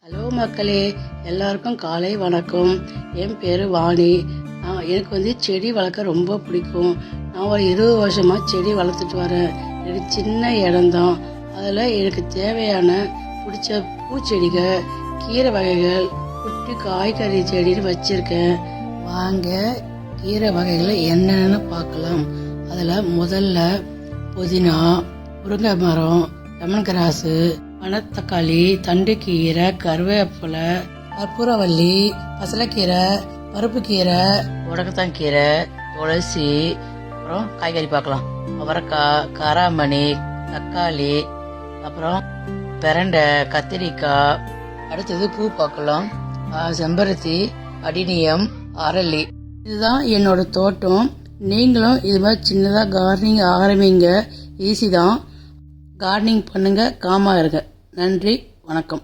Hello மக்களே, எல்லாருக்கும் காலை வணக்கம். என் பேர் வாணி. எனக்கு செடி வளர்க்க ரொம்ப பிடிக்கும். நான் ஒரு 20 வருஷமாக செடி வளர்த்துட்டு வரேன். எனக்கு சின்ன இடம்தான். அதில் எனக்கு தேவையான பிடிச்ச பூச்செடிகள், கீரை வகைகள், குட்டி காய்கறி செடின்னு வச்சுருக்கேன். வாங்க கீரை வகைகளை என்னென்னு பார்க்கலாம். அதில் முதல்ல புதினா, முருங்கை மரம், லெமன் கிராஸு, மணத்தக்காளி, தண்டுக்கீரை, கருவேப்பிலை, கற்பூரவள்ளி, பசலைக்கீரை, பருப்புக்கீரை, முடக்கத்தாங்கீரை, துளசி, அப்புறம் காய்கறி பார்க்கலாம். அவரைக்காய், காராமணி, தக்காளி, அப்புறம் பிரண்டை, கத்திரிக்காய். அடுத்தது பூ பார்க்கலாம். செம்பருத்தி, அடினியம், அரளி. இதுதான் என்னோட தோட்டம். நீங்களும் இது மாதிரி சின்னதாக கார்டனிங் ஆரம்பிங்க. ஈஸி தான். கார்டனிங் பண்ணுங்க, காமாக இருங்க. நன்றி, வணக்கம்.